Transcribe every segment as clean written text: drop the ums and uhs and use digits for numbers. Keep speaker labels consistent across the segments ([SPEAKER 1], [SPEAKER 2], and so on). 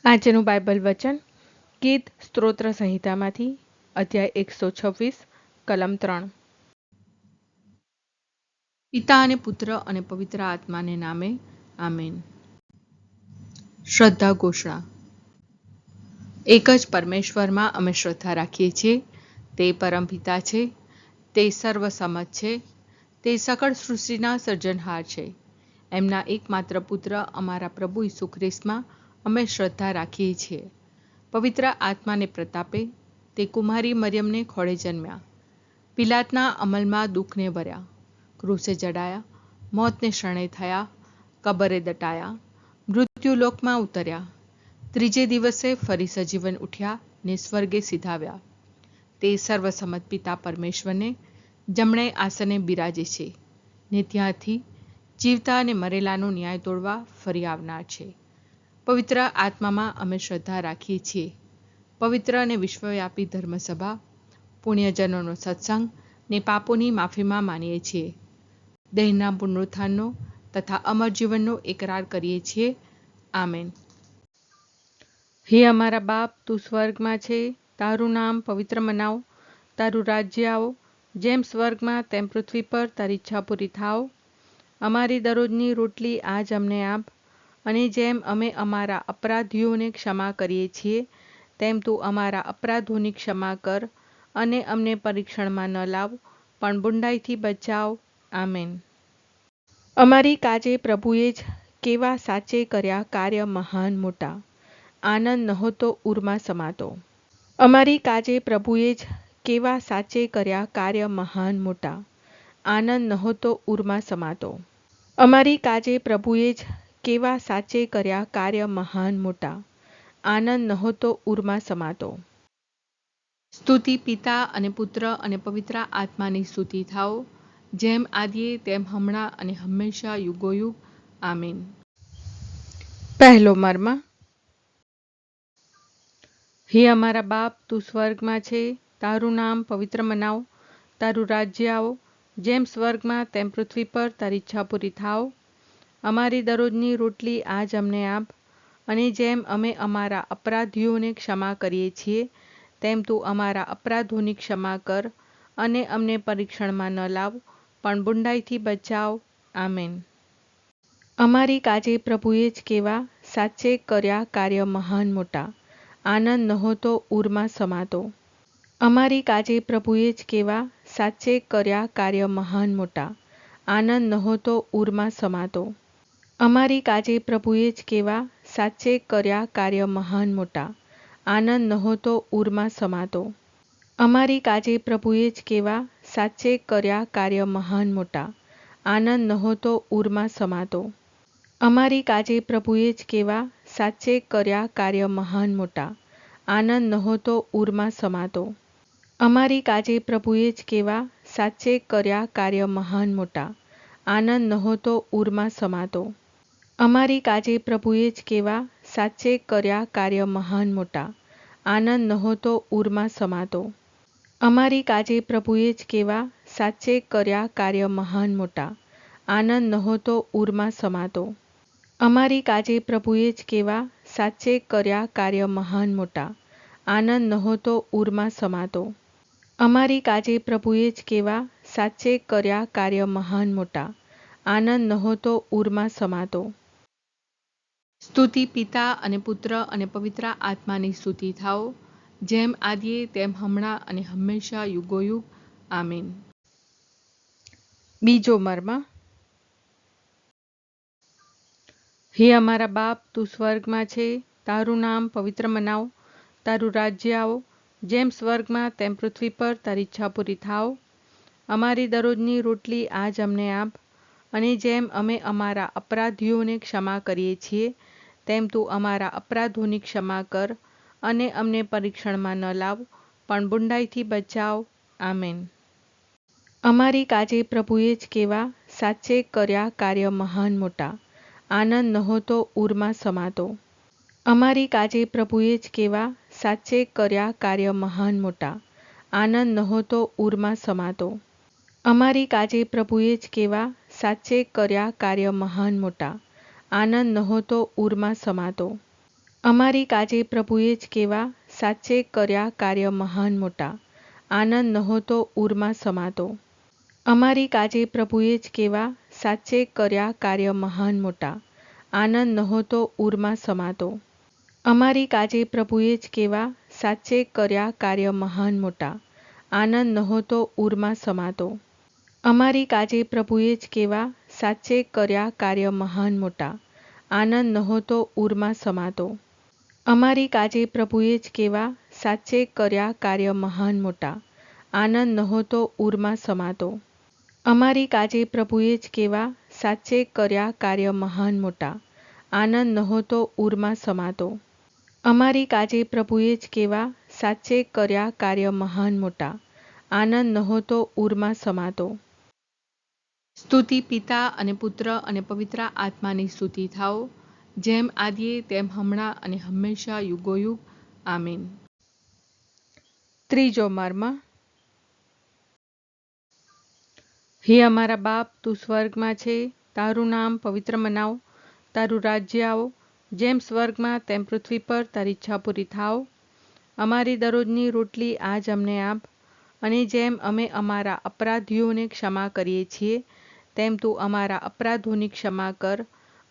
[SPEAKER 1] આજનું બાઇબલ વચન ગીત સ્ત્રોત્ર સંહિતામાંથી અધ્યાય 126 કલમ 3. પિતા અને પુત્ર અને પવિત્ર આત્માને નામે આમેન. શ્રદ્ધા ઘોષણા. એક જ પરમેશ્વરમાં અમે શ્રદ્ધા રાખીએ છીએ. તે પરમપિતા છે, તે સર્વસમત છે, તે સકળ સૃષ્ટિના સર્જનહાર છે. એમના એકમાત્ર પુત્ર અમારા પ્રભુ ઈસુ ખ્રિસ્તમાં અમે શ્રદ્ધા રાખીએ છીએ. પવિત્ર આત્માને પ્રતાપે તે કુમારી મરિયમને ખોળે જન્મ્યા. પિલાતના અમલમાં દુઃખને ભર્યા, ક્રૂસે જડાયા, મોતને શરણે થયા, કબરે દટાયા, મૃત્યુલોકમાં ઉતર્યા, ત્રીજે દિવસે ફરી સજીવન ઉઠ્યા ને સ્વર્ગે સીધાવ્યા. તે સર્વસમત પિતા પરમેશ્વરને જમણે આસને બિરાજે છે ને ત્યાંથી જીવતા અને મરેલાનો ન્યાય તોડવા ફરી આવનાર છે. પવિત્ર આત્મામાં અમે શ્રદ્ધા રાખીએ છીએ. પવિત્ર અને વિશ્વવ્યાપી ધર્મસભા, પુણ્યજનોનો સત્સંગ ને પાપોની માફીમાં માનીએ છીએ. દેહના પુનરુત્થાનનો તથા અમર જીવનનો એકરાર કરીએ છીએ. આમેન. હે અમારા બાપ, તું સ્વર્ગમાં છે, તારું નામ પવિત્ર મનાવ, તારું રાજ્ય આવો, જેમ સ્વર્ગમાં તેમ પૃથ્વી પર તારી ઈચ્છા પૂરી થાવ. અમારી દરરોજની રોટલી આજ અમને આપ, અને જેમ અમે અમારા અપરાધીઓને ક્ષમા કરીએ છીએ તેમ તું અમારા અપરાધોની ક્ષમા કર, અને અમને પરીક્ષણમાં ન લાવ પણ બુંડાઈથી બચાવ. આમેન. અમારી કાજે પ્રભુએ જ કેવા સાચે કર્યા કાર્ય મહાન મોટા, આનંદ નહોતો ઉરમાં સમાતો. અમારી કાજે પ્રભુએ જ કેવા સાચે કર્યા કાર્ય મહાન મોટા, આનંદ નહોતો ઉરમાં સમાતો. અમારી કાજે પ્રભુએ જ કેવા સાચે કર્યા કાર્ય મહાન મોટા, આનંદ નહોતો ઉરમાં સમાતો. સ્તુતિ પિતા અને પુત્ર અને પવિત્ર આત્માની સ્તુતિ થાઓ, જેમ આદિએ તેમ હમણાં અને હંમેશા યુગોયુગ. આમીન. પહેલો મર્મ. હે અમારા બાપ, તું સ્વર્ગમાં છે, તારું નામ પવિત્ર મનાવ, તારું રાજ્ય આવો, જેમ સ્વર્ગમાં તેમ પૃથ્વી પર તારી ઈચ્છા પૂરી થાવ. અમારી દરરોજની રોટલી આજ અમને આપ, અને જેમ અમે અમારા અપરાધીઓને ક્ષમા કરીએ છીએ તેમ તું અમારા અપરાધોની ક્ષમા કર, અને અમને પરીક્ષણમાં ન લાવ પણ બુંડાઈથી બચાવ. આમેન. અમારી કાજે પ્રભુએ જ કેવા સાચે કર્યા કાર્ય મહાન મોટા, આનંદ નહોતો ઉરમાં સમાતો. અમારી કાજે પ્રભુએ જ કેવા સાચે કર્યા કાર્ય મહાન મોટા, આનંદ નહોતો ઉરમાં સમાતો. અમારી કાજે પ્રભુએ જ કેવા સાચે કર્યા કાર્ય મહાન મોટા, આનંદ નહોતો ઉરમાં સમાતો. અમારી કાજે પ્રભુએ જ કેવા સાચે કર્યા કાર્ય મહાન મોટા, આનંદ નહોતો ઉરમાં સમાતો. અમારી કાજે પ્રભુએ જ કેવા સાચે કર્યા કાર્ય મહાન મોટા, આનંદ નહોતો ઉરમાં સમાતો. અમારી કાજે પ્રભુએ જ કેવા સાચે કર્યા કાર્ય મહાન મોટા, આનંદ નહોતો ઉરમાં સમાતો. અમારી કાજે પ્રભુએ જ કેવા સાચે કર્યા કાર્ય મહાન મોટા, આનંદ નહોતો ઉરમાં સમાતો. અમારી કાજે પ્રભુએ જ કેવા સાચે કર્યા કાર્ય મહાન મોટા, આનંદ નહોતો ઉરમાં સમાતો. અમારી કાજે પ્રભુએ જ કેવા સાચે કર્યા કાર્ય મહાન મોટા, આનંદ નહોતો ઉરમાં સમાતો. અમારી કાજે પ્રભુએ જ કેવા સાચે કર્યા કાર્ય મહાન મોટા, આનંદ નહોતો ઉરમાં સમાતો. સ્તુતિ પિતા અને પુત્ર અને પવિત્ર આત્માની સ્તુતિ થાઓ, જેમ આદિએ તેમ હમણાં અને હંમેશા યુગોયુગ. આમીન. બીજો મર્મ. હે અમારા બાપ, તું સ્વર્ગમાં છે, તારું નામ પવિત્ર મનાવ, તારું રાજ્ય આવો, જેમ સ્વર્ગમાં તેમ પૃથ્વી પર તારી ઈચ્છા પૂરી થાવ. અમારી દરરોજની રોટલી આજ અમને આપ, અને જેમ અમે અમારા અપરાધીઓને ક્ષમા કરીએ છીએ તેમ તું અમારા અપરાધોની ક્ષમા કર, અને અમને પરીક્ષણમાં ન લાવ પણ બુંડાઈથી બચાવ. આમેન. અમારી કાજે પ્રભુએ જ કેવા સાચે કર્યા કાર્ય મહાન મોટા, આનંદ નહોતો ઉરમાં સમાતો. અમારી કાજે પ્રભુએ જ કેવા સાચે કર્યા કાર્ય મહાન મોટા, આનંદ નહોતો ઉરમાં સમાતો. અમારી કાજે પ્રભુએ જ કેવા સાચે કર્યા કાર્ય મહાન મોટા, આનંદ નહોતો ઉરમાં સમાતો. અમારી કાજે પ્રભુએ જ કેવા સાચે કર્યા કાર્ય મહાન મોટા, આનંદ નહોતો ઉરમાં સમાતો. અમારી કાજે પ્રભુએ જ કેવા સાચે કર્યા કાર્ય મહાન મોટા, આનંદ નહોતો ઉરમાં સમાતો. અમારી કાજે પ્રભુએ જ કેવા સાચે કર્યા કાર્ય મહાન મોટા, આનંદ નહોતો ઉરમાં સમાતો. અમારી કાજે પ્રભુએ જ કેવા સાચે કર્યા કાર્ય મહાન મોટા, આનંદ નહોતો ઉરમાં સમાતો. અમારી કાજે પ્રભુએ જ કેવા સાચે કર્યા કાર્ય મહાન મોટા, આનંદ નહોતો ઉરમાં સમાતો. અમારી કાજે પ્રભુએ જ કેવા સાચે કર્યા કાર્ય મહાન મોટા, આનંદ નહોતો ઉરમાં સમાતો. અમારી કાજે પ્રભુએ જ કેવા સાચે કર્યા કાર્ય મહાન મોટા, આનંદ નહોતો ઉરમાં સમાતો. સ્તુતિ પિતા અને પુત્ર અને પવિત્ર આત્માની સ્તુતિ થાઓ, જેમ આદિએ તેમ હમણાં અને હંમેશા યુગોયુગ. આમીન. ત્રીજો મર્મ. હે અમારા બાપ, તું સ્વર્ગમાં છે, તારું નામ પવિત્ર મનાવ, તારું રાજ્ય આવો, જેમ સ્વર્ગમાં તેમ પૃથ્વી પર તારી ઈચ્છા પૂરી થાવ. અમારી દરરોજની રોટલી આજ અમને આપ, અને જેમ અમે અમારા અપરાધીઓને ક્ષમા કરીએ છીએ, તેમ તું અમારા અપરાધોની ક્ષમા કર,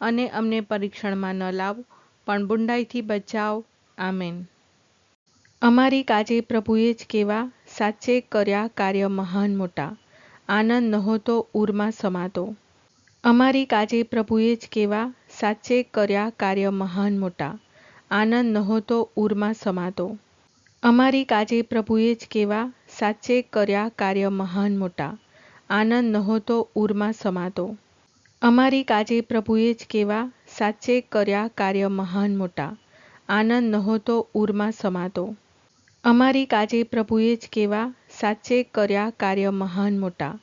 [SPEAKER 1] અને અમને પરીક્ષણમાં ન લાવ, પણ બુંડાઈથી બચાવ. આમેન. અમારી કાજે પ્રભુએ જ કેવા સાચે કર્યા કાર્ય મહાન મોટા, આનંદ નહોતો ઉરમાં સમાતો. અમારી કાજે પ્રભુએ જ કેવા સાચે કર્યા કાર્ય મહાન મોટા, આનંદ નહોતો ઉરમાં સમાતો. અમારી કાજે પ્રભુએ જ કેવા સાચે કર્યા કાર્ય મહાન મોટા, આનંદ નહોતો ઉરમાં સમાતો. અમારી કાજે પ્રભુએ જ કેવા સાચે કર્યા કાર્ય મહાન મોટા, આનંદ નહોતો ઉરમાં સમાતો. અમારી કાજે પ્રભુએ જ કેવા સાચે કર્યા કાર્ય મહાન મોટા,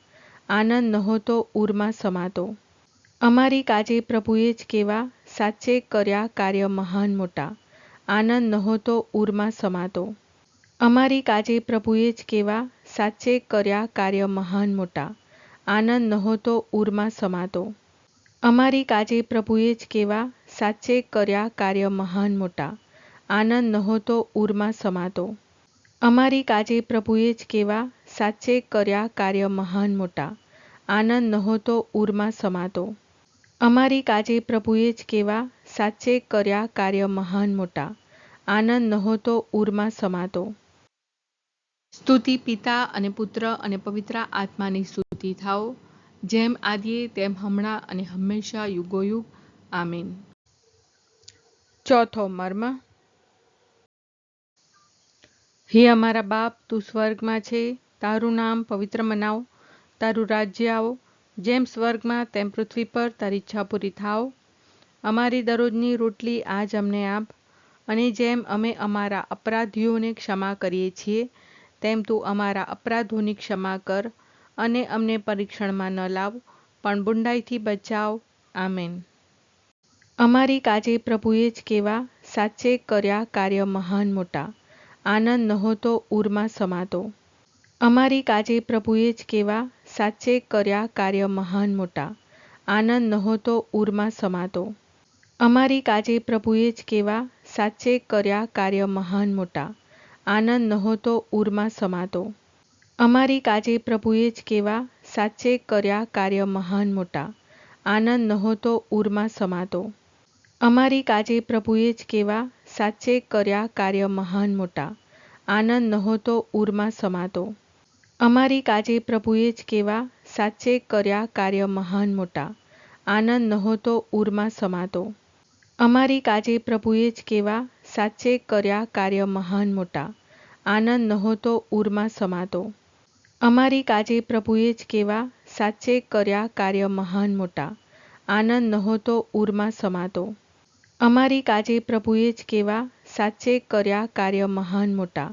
[SPEAKER 1] આનંદ નહોતો ઉરમાં સમાતો. અમારી કાજે પ્રભુએ જ કેવા સાચે કર્યા કાર્ય મહાન મોટા, આનંદ નહોતો ઉરમાં સમાતો. અમારી કાજે પ્રભુએ જ કેવા સાચે કર્યા કાર્ય મહાન મોટા, આનંદ નહોતો ઉરમાં સમાતો. અમારી કાજે પ્રભુએ જ કેવા સાચે કર્યા કાર્ય મહાન મોટા, આનંદ નહોતો ઉરમાં સમાતો. અમારી કાજે પ્રભુએ જ કેવા સાચે કર્યા કાર્ય મહાન મોટા, આનંદ નહોતો ઉરમાં સમાતો. અમારી કાજે પ્રભુએ જ કેવા સાચે કર્યા કાર્ય મહાન મોટા, આનંદ નહોતો ઉરમાં સમાતો. સ્તુતિ પિતા અને પુત્ર અને પવિત્ર આત્માની સ્તુતિ થાઓ, જેમ આદિએ તેમ હમણાં અને હંમેશા યુગોયુગ. આમીન. ચોથો મર્મ. હે અમારા બાપ, તું સ્વર્ગમાં છે, તારું નામ પવિત્ર મનાવ, તારું રાજ્ય આવો, જેમ સ્વર્ગમાં તેમ પૃથ્વી પર તારી ઈચ્છા પૂરી થાવ. અમારી દરરોજની રોટલી આજ અમને આપ, અને જેમ અમે અમારા અપરાધીઓને ક્ષમા કરીએ છીએ, તેમ તું અમારા અપરાધોની ક્ષમા કર, અને અમને પરીક્ષણમાં ન લાવ, પણ બુંડાઈથી બચાવ. આમેન. અમારી કાજે પ્રભુએ જ કેવા સાચે કર્યા કાર્ય મહાન મોટા, આનંદ નહોતો ઉરમાં સમાતો. અમારી કાજે પ્રભુએ જ કેવા સાચે કર્યા કાર્ય મહાન મોટા, આનંદ નહોતો ઉરમાં સમાતો. અમારી કાજે પ્રભુએ જ કેવા સાચે કર્યા કાર્ય મહાન મોટા, આનંદ નહોતો ઉરમાં સમાતો. અમારી કાજે પ્રભુએ જ કેવા સાચે કર્યા કાર્ય મહાન મોટા, આનંદ નહોતો ઉરમાં સમાતો. અમારી કાજે પ્રભુએ જ કેવા સાચે કર્યા કાર્ય મહાન મોટા, આનંદ નહોતો ઉરમાં સમાતો. અમારી કાજે પ્રભુએ જ કેવા સાચે કર્યા કાર્ય મહાન મોટા, આનંદ નહોતો ઉરમાં સમાતો. અમારી કાજે પ્રભુએ જ કેવા સાચે કર્યા કાર્ય મહાન મોટા, આનંદ નહોતો ઉરમાં સમાતો. અમારી કાજે પ્રભુએ જ કેવા સાચે કર્યા કાર્ય મહાન મોટા, આનંદ નહોતો ઉરમાં સમાતો. અમારી કાજે પ્રભુએ જ કેવા સાચે કર્યા કાર્ય મહાન મોટા,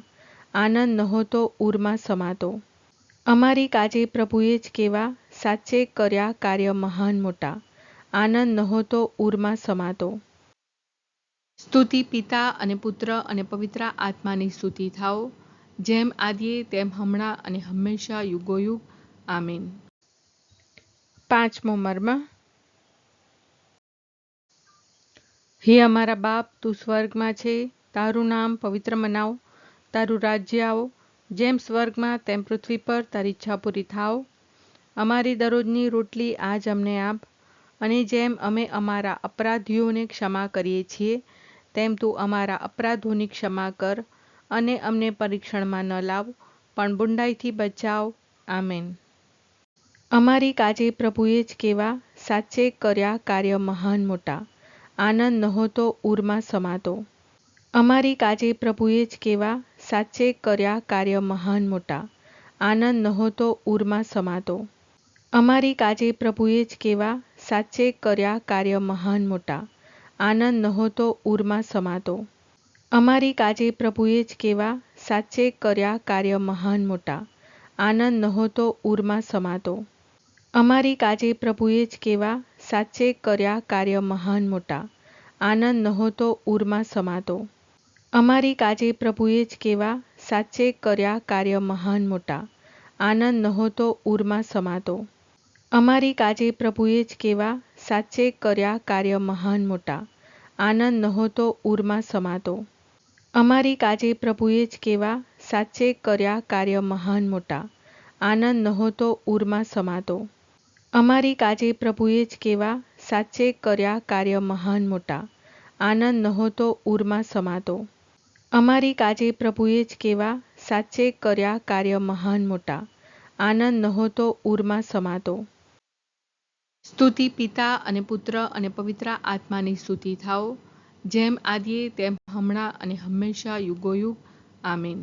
[SPEAKER 1] આનંદ નહોતો ઉરમાં સમાતો. અમારી કાજે પ્રભુએ જ કેવા સાચે કર્યા કાર્ય મહાન મોટા, આનંદ નહોતો ઉરમાં સમાતો. સ્તુતિ પિતા અને પુત્ર અને પવિત્ર આત્માની સ્તુતિ થાઓ, જેમ આદિએ તેમ હમણાં અને હંમેશા યુગોયુગ. આમીન. પાંચમો મર્મ. હે અમારા બાપ, તું સ્વર્ગમાં છે, તારું નામ પવિત્ર મનાવ, તારું રાજ્ય આવો, જેમ સ્વર્ગમાં તેમ પૃથ્વી પર તારી ઈચ્છા પૂરી થાવ. અમારી દરરોજની રોટલી આજ અમને આપ, અને જેમ અમે અમારા અપરાધીઓને ક્ષમા કરીએ છીએ, તેમ તું અમારા અપરાધોની ક્ષમા કર, અને અમને પરીક્ષણમાં ન લાવ, પણ બુંડાઈથી બચાવ. આમેન. અમારી કાજે પ્રભુએ જ કેવા સાચે કર્યા કાર્ય મહાન મોટા, આનંદ નહોતો ઉરમાં સમાતો. અમારી કાજે પ્રભુએ જ કેવા સાચે કર્યા કાર્ય મહાન મોટા, આનંદ નહોતો ઉરમાં સમાતો. અમારી કાજે પ્રભુએ જ કેવા સાચે કર્યા કાર્ય મહાન મોટા, આનંદ નહોતો ઉરમાં સમાતો. અમારી કાજે પ્રભુએ જ કેવા સાચે કર્યા કાર્ય મહાન મોટા, આનંદ નહોતો ઉરમાં સમાતો. અમારી કાજે પ્રભુએ જ કેવા સાચે કર્યા કાર્ય મહાન મોટા, આનંદ નહોતો ઉરમાં સમાતો. અમારી કાજે પ્રભુએ જ કેવા સાચે કર્યા કાર્ય મહાન મોટા, આનંદ નહોતો ઉરમાં સમાતો. અમારી કાજે પ્રભુએ જ કેવા સાચે કર્યા કાર્ય મહાન મોટા, આનંદ નહોતો ઉરમાં સમાતો. અમારી કાજે પ્રભુએ જ કેવા સાચે કર્યા કાર્ય મહાન મોટા, આનંદ નહોતો ઉરમાં સમાતો. અમારી કાજે પ્રભુએ જ કેવા સાચે કર્યા કાર્ય મહાન મોટા, આનંદ નહોતો ઉરમાં સમાતો. અમારી કાજે પ્રભુએ જ કેવા સાચે કર્યા કાર્ય મહાન મોટા, આનંદ નહોતો ઉરમાં સમાતો. સ્તુતિ પિતા અને પુત્ર અને પવિત્ર આત્માની સ્તુતિ થાઓ, જેમ આદિએ તેમ હમણાં અને હંમેશા યુગોયુગ. આમીન.